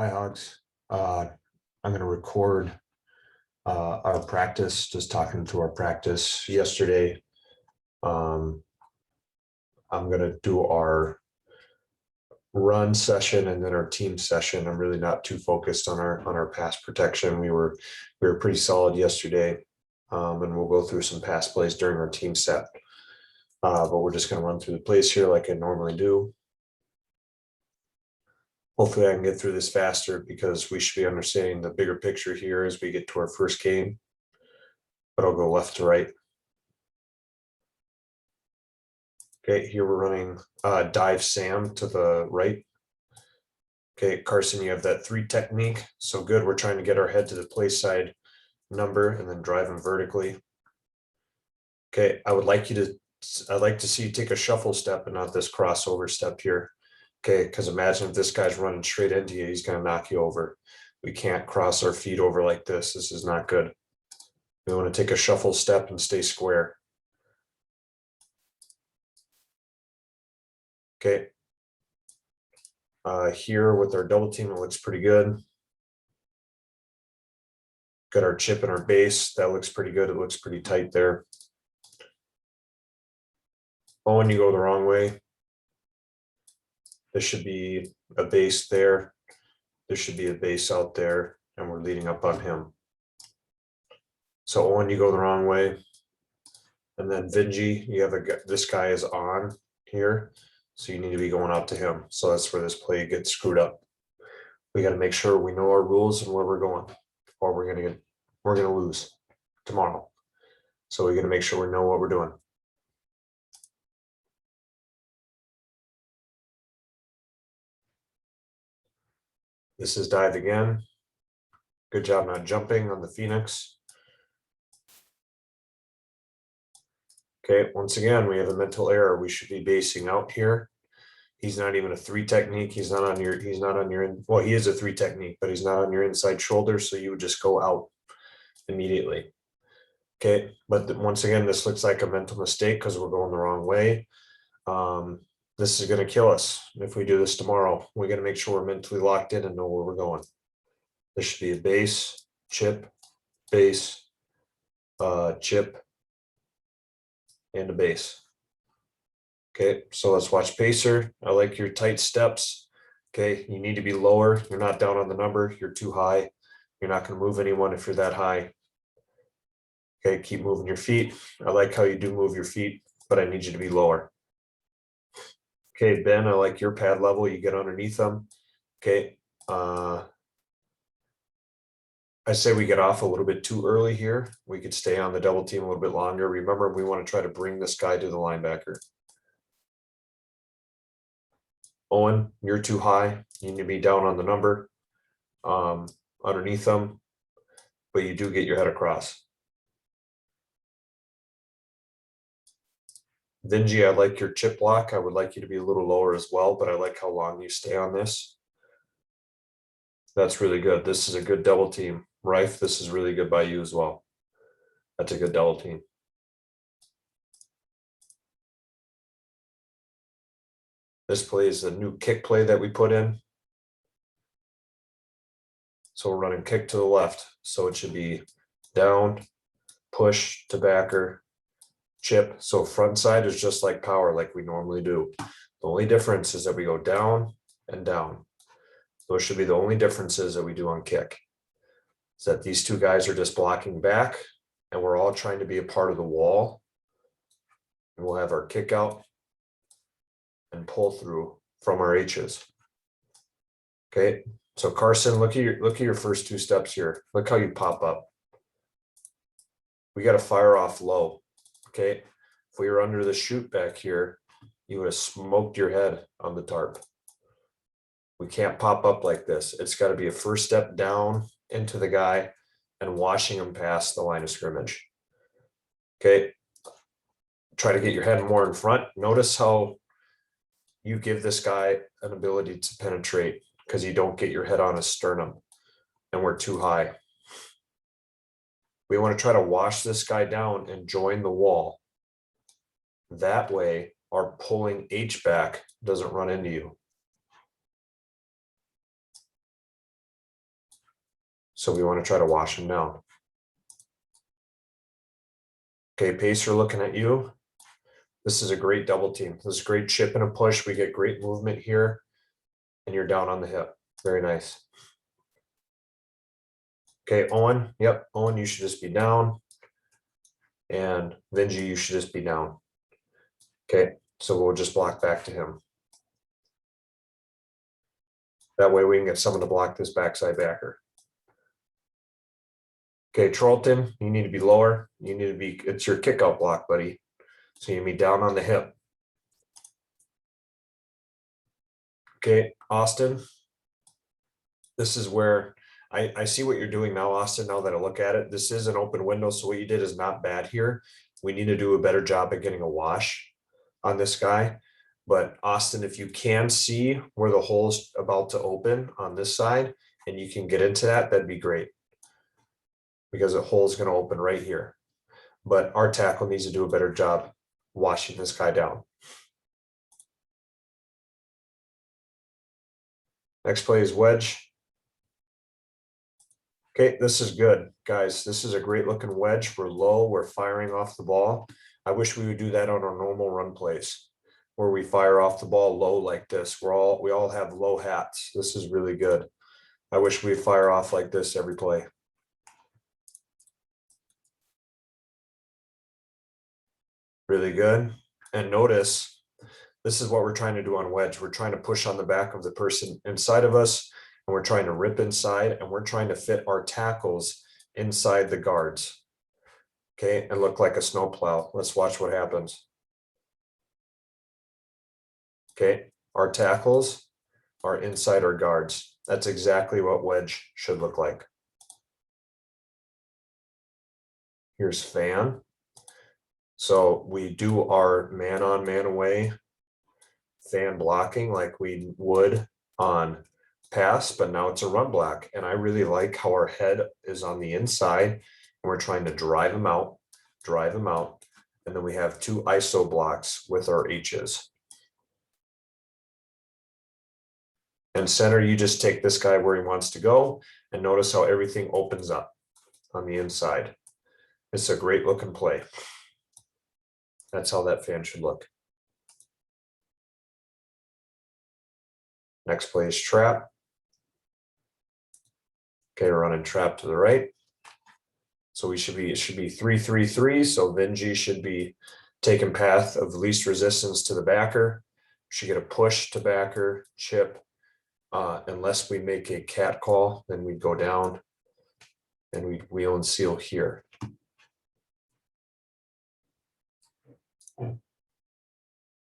Hi, Hogs. I'm going to record our practice, just talking to our practice yesterday. I'm going to do our run session and then our team session. I'm really not too focused on our pass protection. We were pretty solid yesterday, and we'll go through some pass plays during our team set. But we're just going to run through the plays here like I normally do. Hopefully I can get through this faster because we should be understanding the bigger picture here as we get to our first game. But I'll go left to right. Okay, here we're running dive Sam to the right. Okay, Carson, you have that 3 technique. So good. We're trying to get our head to the play side number and then drive them vertically. Okay, I'd like to see you take a shuffle step and not this crossover step here. Okay, because imagine if this guy's running straight into you, he's going to knock you over. We can't cross our feet over like this. This is not good. We want to take a shuffle step and stay square. Okay. Here with our double team, it looks pretty good. Got our chip and our base. That looks pretty good. It looks pretty tight there. Oh, and you go the wrong way. There should be a base there. There should be a base out there, and we're leading up on him. So Owen, you go the wrong way. And then Vinji, you have this guy is on here. So you need to be going out to him. So that's where this play gets screwed up. We got to make sure we know our rules and where we're going, or we're gonna lose tomorrow. So we got to make sure we know what we're doing. This is dive again. Good job not jumping on the Phoenix. Okay, once again, we have a mental error. We should be basing out here. He's not even a 3 technique. He's not on your, well, he is a 3 technique, but he's not on your inside shoulder. So you would just go out immediately. Okay, but once again, this looks like a mental mistake because we're going the wrong way. This is going to kill us if we do this tomorrow. We got to make sure we're mentally locked in and know where we're going. There should be a base, chip, base, chip, and a base. Okay, so let's watch pacer. I like your tight steps. Okay, you need to be lower. You're not down on the number. You're too high. You're not going to move anyone if you're that high. Okay, keep moving your feet. I like how you do move your feet, but I need you to be lower. Okay, Ben, I like your pad level. You get underneath them. Okay. I say we get off a little bit too early here. We could stay on the double team a little bit longer. Remember, we want to try to bring this guy to the linebacker. Owen, you're too high. You need to be down on the number, underneath them, but you do get your head across. Vinji, I like your chip block. I would like you to be a little lower as well, but I like how long you stay on this. That's really good. This is a good double team. Rife, this is really good by you as well. That's a good double team. This play is a new kick play that we put in. So we're running kick to the left. So it should be down, push to backer, chip. So front side is just like power, like we normally do. The only difference is that we go down and down. Those should be the only differences that we do on kick. Is that these 2 guys are just blocking back and we're all trying to be a part of the wall. And we'll have our kick out and pull through from our H's. Okay, so Carson, look at your first 2 steps here. Look how you pop up. We got to fire off low. Okay, if we were under the chute back here, you would have smoked your head on the tarp. We can't pop up like this. It's got to be a first step down into the guy and washing him past the line of scrimmage. Okay, try to get your head more in front. Notice how you give this guy an ability to penetrate because you don't get your head on his sternum and we're too high. We want to try to wash this guy down and join the wall. That way, our pulling H back doesn't run into you. So we want to try to wash him down. Okay, Pacer looking at you. This is a great double team. This is a great chip and a push. We get great movement here, and you're down on the hip. Very nice. Okay, Owen. Yep, Owen, you should just be down. And Vinji, you should just be down. Okay, so we'll just block back to him. That way we can get someone to block this backside backer. Okay, Charlton, you need to be lower. You need to be, it's your kick out block, buddy. So you need to be down on the hip. Okay, Austin. This is where I see what you're doing now, Austin, now that I look at it. This is an open window, so what you did is not bad here. We need to do a better job at getting a wash on this guy. But Austin, if you can see where the hole's about to open on this side, and you can get into that, that'd be great. Because the hole's going to open right here. But our tackle needs to do a better job washing this guy down. Next play is wedge. Okay, this is good, guys. This is a great looking wedge. We're low, we're firing off the ball. I wish we would do that on our normal run plays, where we fire off the ball low like this. We all have low hats. This is really good. I wish we'd fire off like this every play. Really good. And notice, this is what we're trying to do on wedge. We're trying to push on the back of the person inside of us, and we're trying to rip inside, and we're trying to fit our tackles inside the guards. Okay, and look like a snowplow. Let's watch what happens. Okay, our tackles are inside our guards. That's exactly what wedge should look like. Here's fan. So we do our man on, man away fan blocking like we would on pass, but now it's a run block. And I really like how our head is on the inside and we're trying to drive them out. And then we have two ISO blocks with our H's. And center, you just take this guy where he wants to go, and notice how everything opens up on the inside. It's a great looking play. That's how that fan should look. Next play is trap. Okay, we're running trap to the right. So it should be 3-3-3. So Vinji should be taking path of least resistance to the backer. Should get a push to backer, chip. Unless we make a cat call, then we go down and we wheel and seal here.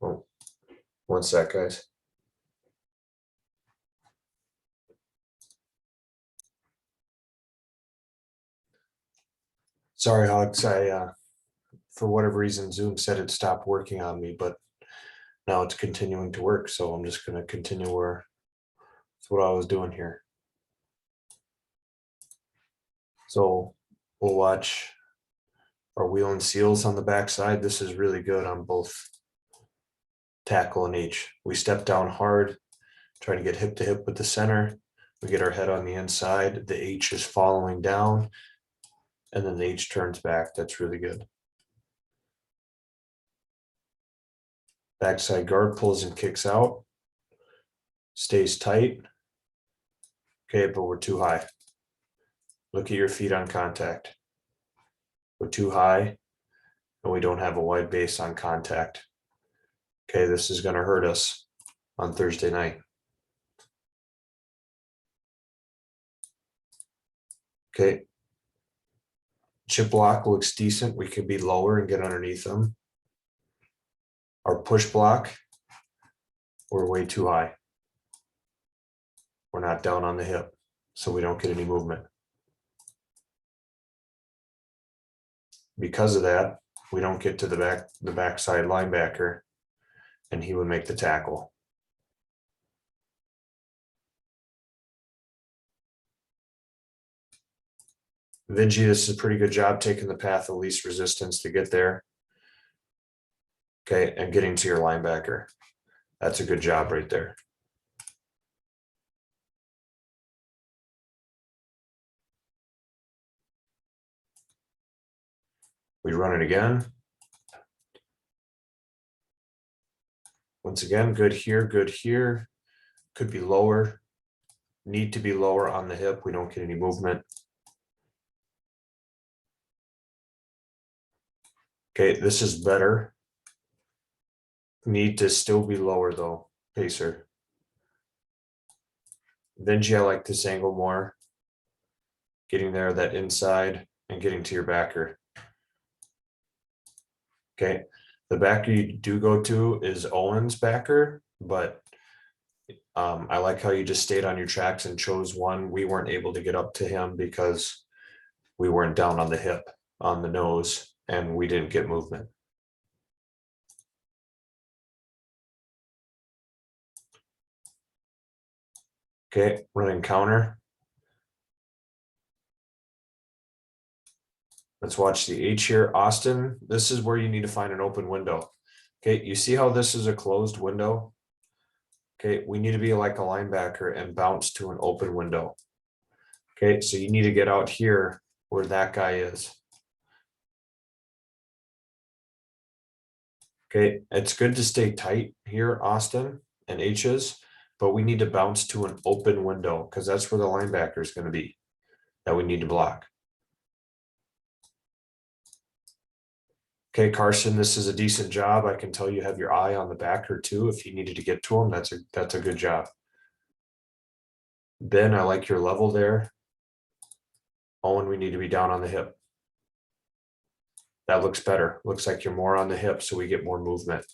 Oh, one sec, guys. Sorry, Hogs. For whatever reason, Zoom said it stopped working on me, but now it's continuing to work. So I'm just going to continue where that's what I was doing here. So we'll watch our wheel and seals on the backside. This is really good on both tackle and H. We step down hard, trying to get hip to hip with the center. We get our head on the inside. The H is following down, and then the H turns back. That's really good. Backside guard pulls and kicks out. Stays tight. Okay, but we're too high. Look at your feet on contact. We're too high, and we don't have a wide base on contact. Okay, this is going to hurt us on Thursday night. Okay. Chip block looks decent. We could be lower and get underneath them. Our push block, we're way too high. We're not down on the hip, so we don't get any movement. Because of that, we don't get to the backside linebacker, and he would make the tackle. Vinji, this is a pretty good job taking the path of least resistance to get there. Okay, and getting to your linebacker. That's a good job right there. We run it again. Once again, good here, good here. Could be lower. Need to be lower on the hip. We don't get any movement. Okay, this is better. Need to still be lower though, pacer. Benji, I like this angle more. Getting there, that inside, and getting to your backer. Okay, the backer you do go to is Owen's backer, but I like how you just stayed on your tracks and chose one. We weren't able to get up to him because we weren't down on the hip, on the nose, and we didn't get movement. Okay, running counter. Let's watch the H here. Austin, this is where you need to find an open window. Okay, you see how this is a closed window? Okay, we need to be like a linebacker and bounce to an open window. Okay, so you need to get out here where that guy is. Okay, it's good to stay tight here, Austin and H's, but we need to bounce to an open window because that's where the linebacker is going to be that we need to block. Okay, Carson, this is a decent job. I can tell you have your eye on the backer too. If you needed to get to him, that's a good job. Ben, I like your level there. Owen, we need to be down on the hip. That looks better. Looks like you're more on the hip, so we get more movement.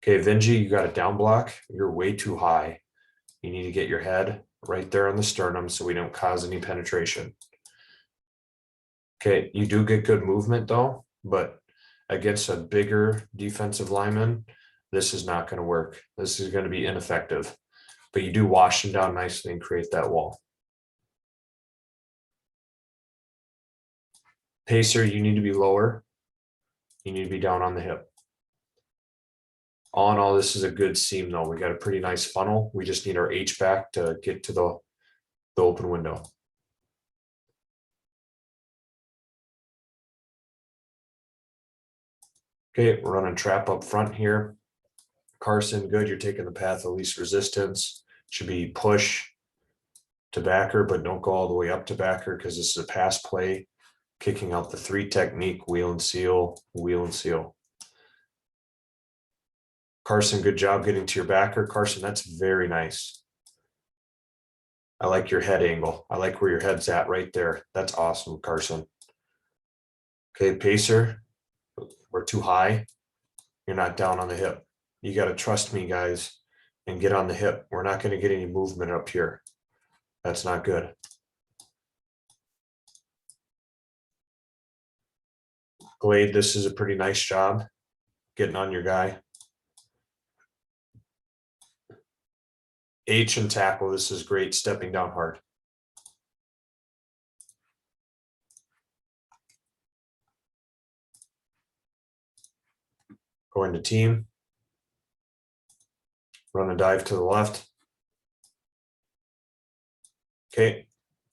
Okay, Vinji, you got a down block. You're way too high. You need to get your head right there on the sternum so we don't cause any penetration. Okay, you do get good movement though, but against a bigger defensive lineman, this is not going to work. This is going to be ineffective, but you do wash them down nicely and create that wall. Pacer, you need to be lower. You need to be down on the hip. All in all, this is a good seam though. We got a pretty nice funnel. We just need our H back to get to the open window. Okay, we're running trap up front here. Carson, good. You're taking the path of least resistance. Should be push to backer, but don't go all the way up to backer because this is a pass play. Kicking out the 3 technique, wheel and seal, wheel and seal. Carson, good job getting to your backer. Carson, that's very nice. I like your head angle. I like where your head's at right there. That's awesome, Carson. Okay, pacer, we're too high. You're not down on the hip. You got to trust me, guys, and get on the hip. We're not going to get any movement up here. That's not good. Glade, this is a pretty nice job getting on your guy. H and tackle, this is great, stepping down hard. Going to team. Run a dive to the left. Okay,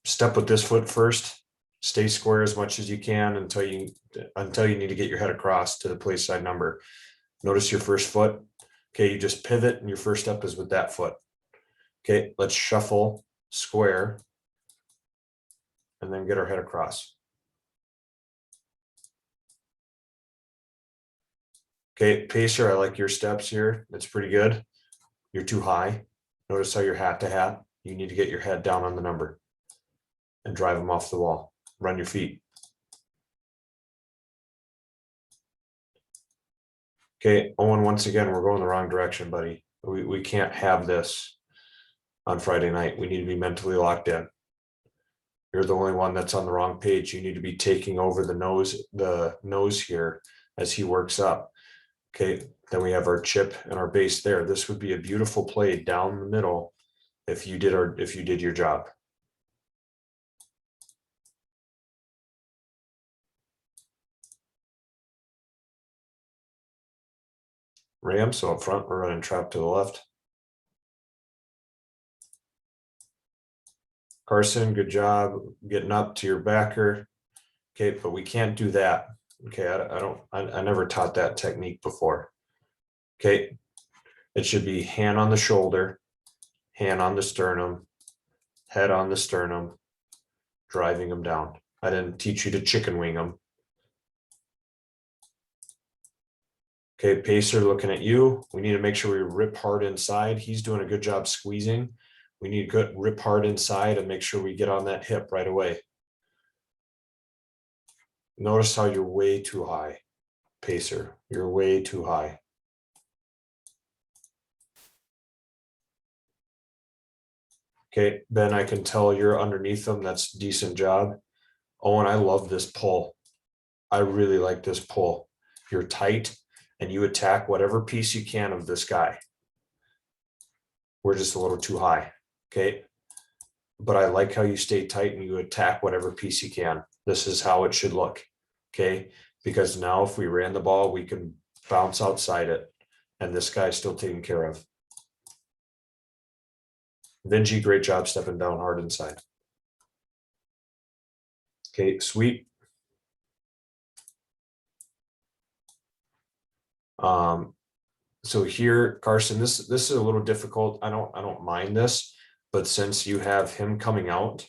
step with this foot first. Stay square as much as you can until you need to get your head across to the play side number. Notice your first foot. Okay, you just pivot and your first step is with that foot. Okay, let's shuffle square and then get our head across. Okay, pacer, I like your steps here. That's pretty good. You're too high. Notice how you're hat to hat. You need to get your head down on the number and drive them off the wall. Run your feet. Okay, Owen, once again, we're going the wrong direction, buddy. We can't have this on Friday night. We need to be mentally locked in. You're the only one that's on the wrong page. You need to be taking over the nose here as he works up. Okay, then we have our chip and our base there. This would be a beautiful play down the middle if you did your job. Ram, so up front, we're running trap to the left. Carson, good job getting up to your backer. Okay, but we can't do that. Okay, I never taught that technique before. Okay, it should be hand on the shoulder, hand on the sternum, head on the sternum, driving them down. I didn't teach you to chicken wing them. Okay, pacer looking at you. We need to make sure we rip hard inside. He's doing a good job squeezing. We need to rip hard inside and make sure we get on that hip right away. Notice how you're way too high, pacer. You're way too high. Okay, Ben, I can tell you're underneath them. That's a decent job. Owen, I love this pull. I really like this pull. You're tight and you attack whatever piece you can of this guy. We're just a little too high. Okay. But I like how you stay tight and you attack whatever piece you can. This is how it should look. Okay. Because now if we ran the ball, we can bounce outside it. And this guy's still taken care of. Vinci, great job stepping down hard inside. Okay, sweep. So here, Carson, this is a little difficult. I don't mind this, but since you have him coming out,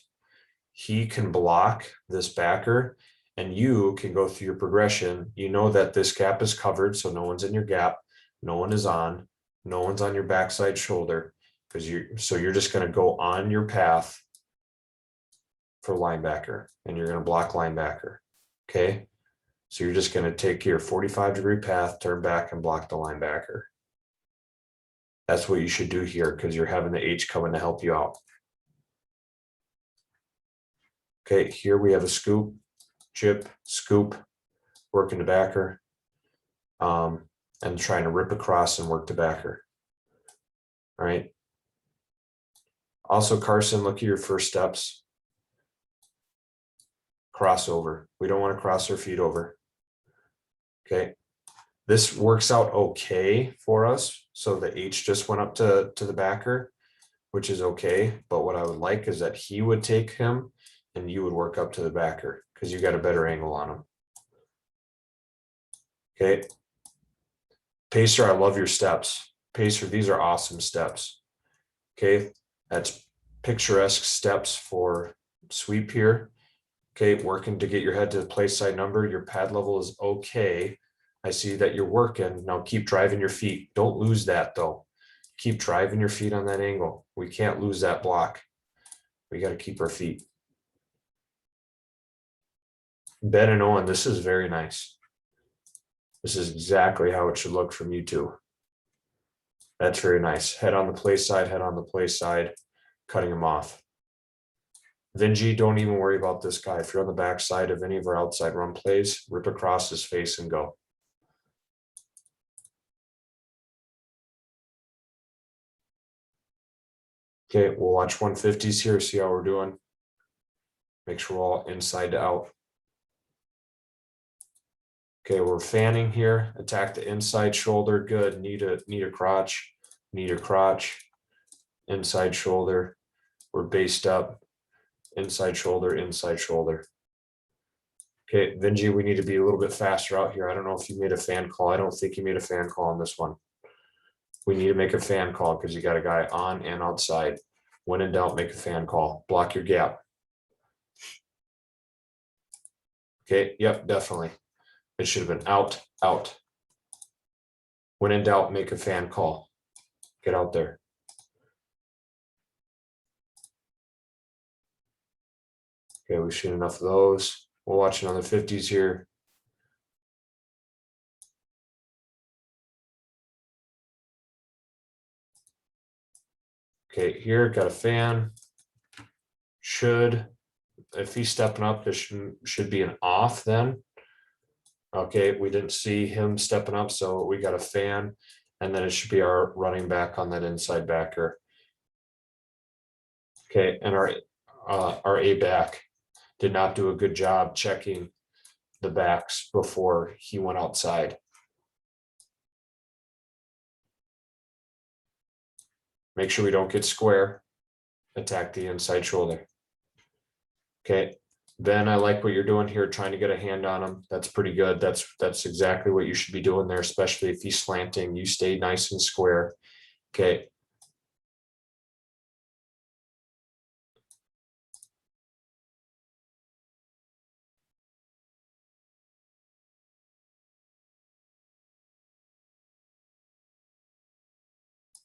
he can block this backer and you can go through your progression. You know that this gap is covered, so no one's in your gap, no one is on, no one's on your backside shoulder, because you're just going to go on your path for linebacker and you're going to block linebacker. Okay. So you're just going to take your 45-degree path, turn back and block the linebacker. That's what you should do here because you're having the H coming to help you out. Okay, here we have a scoop, chip, scoop, working the backer, and trying to rip across and work the backer. All right. Also, Carson, look at your first steps. Crossover. We don't want to cross our feet over. Okay. This works out okay for us. So the H just went up to the backer, which is okay. But what I would like is that he would take him and you would work up to the backer because you got a better angle on him. Okay. Pacer, I love your steps. Pacer, these are awesome steps. Okay. That's picturesque steps for sweep here. Okay. Working to get your head to the place side number. Your pad level is okay. I see that you're working. Now keep driving your feet. Don't lose that though. Keep driving your feet on that angle. We can't lose that block. We got to keep our feet. Ben and Owen, this is very nice. This is exactly how it should look from you two. That's very nice. Head on the play side, head on the play side, cutting him off. Vinji, don't even worry about this guy. If you're on the back side of any of our outside run plays, rip across his face and go. Okay, we'll watch 150s here, see how we're doing. Make sure we're all inside to out. Okay, we're fanning here. Attack the inside shoulder. Good. Knee to crotch. Knee to crotch. Inside shoulder. We're based up. Inside shoulder. Inside shoulder. Okay, Vinji, we need to be a little bit faster out here. I don't know if you made a fan call. I don't think you made a fan call on this one. We need to make a fan call because you got a guy on and outside. When in doubt, make a fan call. Block your gap. Okay, yep, definitely. It should have been out, out. When in doubt, make a fan call. Get out there. Okay, we've seen enough of those. We'll watch another 50s here. Okay, here, got a fan. If he's stepping up, this should be an off then. Okay, we didn't see him stepping up, so we got a fan, and then it should be our running back on that inside backer. Okay, and our A back did not do a good job checking the backs before he went outside. Make sure we don't get square. Attack the inside shoulder. Okay, Ben, I like what you're doing here, trying to get a hand on him. That's pretty good. That's exactly what you should be doing there, especially if he's slanting. You stay nice and square. Okay.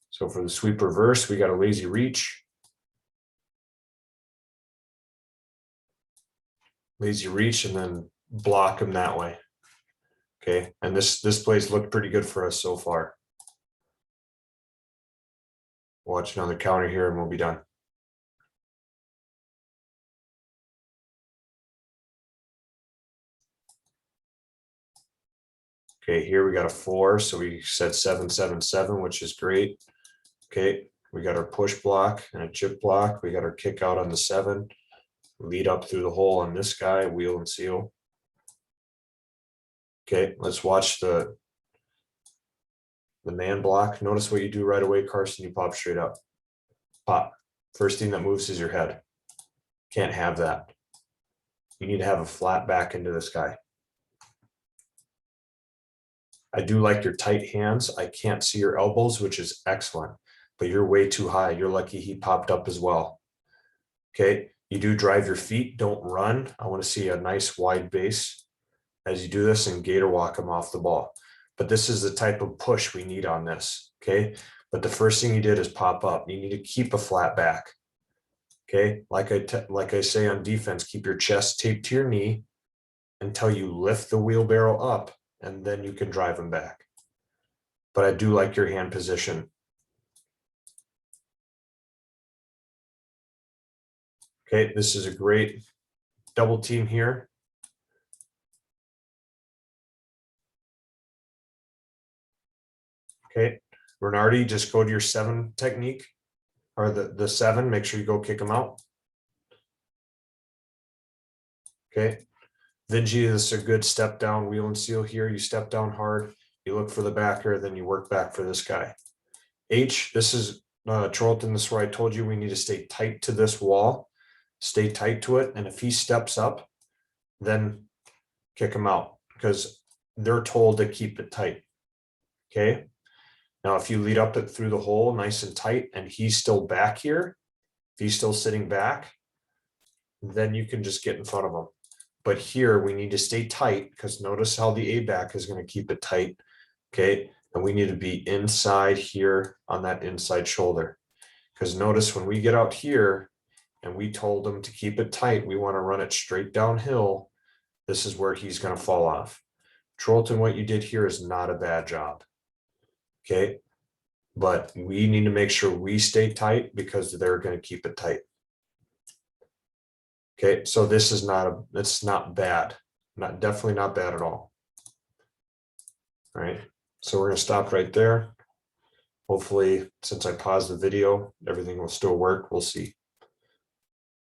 So for the sweep reverse, we got a lazy reach. Lazy reach and then block him that way. Okay, and this play's looked pretty good for us so far. Watch another counter here and we'll be done. Okay, here we got a 4, so we said 7-7-7, which is great. Okay, we got our push block and a chip block. We got our kick out on the 7, lead up through the hole on this guy, wheel and seal. Okay, let's watch the man block. Notice what you do right away, Carson. You pop straight up. Pop. First thing that moves is your head. Can't have that. You need to have a flat back into this guy. I do like your tight hands. I can't see your elbows, which is excellent, but you're way too high. You're lucky he popped up as well. Okay, you do drive your feet, don't run. I want to see a nice wide base as you do this and gator walk him off the ball. But this is the type of push we need on this, okay? But the first thing you did is pop up. You need to keep a flat back, okay? Like I say on defense, keep your chest taped to your knee until you lift the wheelbarrow up, and then you can drive them back. But I do like your hand position. Okay, this is a great double team here. Okay, Bernardi, just go to your 7 technique, or the 7, make sure you go kick them out. Okay, Vinci is a good step down wheel and seal here. You step down hard, you look for the backer, then you work back for this guy. H, this is Charlton, this is where I told you we need to stay tight to this wall, stay tight to it, and if he steps up, then kick him out, because they're told to keep it tight. Okay, now if you lead up it through the hole nice and tight and he's still back here, if he's still sitting back, then you can just get in front of him. But here we need to stay tight, because notice how the A back is going to keep it tight. Okay, and we need to be inside here on that inside shoulder, because notice when we get out here and we told him to keep it tight, we want to run it straight downhill. This is where he's going to fall off. Trolton, what you did here is not a bad job. Okay, but we need to make sure we stay tight, because they're going to keep it tight. Okay, so this is it's not bad, definitely not bad at all. All right, so we're going to stop right there. Hopefully, since I paused the video, everything will still work. We'll see.